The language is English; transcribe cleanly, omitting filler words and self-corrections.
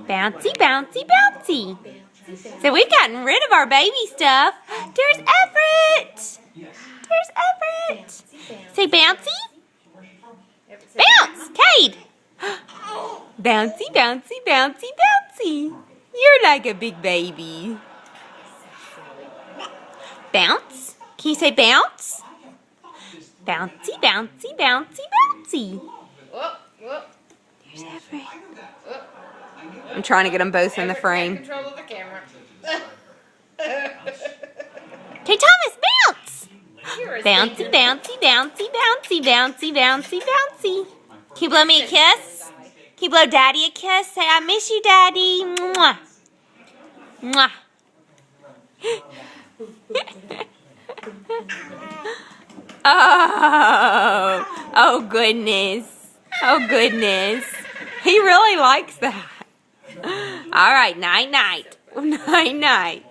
Bouncy, bouncy, bouncy. So we've gotten rid of our baby stuff. There's Everett. There's Everett. Say bouncy. Bounce, Cade. Bouncy, bouncy, bouncy, bouncy. You're like a big baby. Bounce. Can you say bounce? Bouncy, bouncy, bouncy, bouncy. There's Everett. I'm trying to get them both in the frame. Control of the camera. Okay, Thomas, bounce. Bouncy, bouncy, bouncy, bouncy, bouncy, bouncy, bouncy. Can you blow me a kiss? Can you blow Daddy a kiss? Say, I miss you, Daddy. Mwah. Mwah. Oh goodness. Oh, goodness. He really likes that. All right, night-night. Night-night.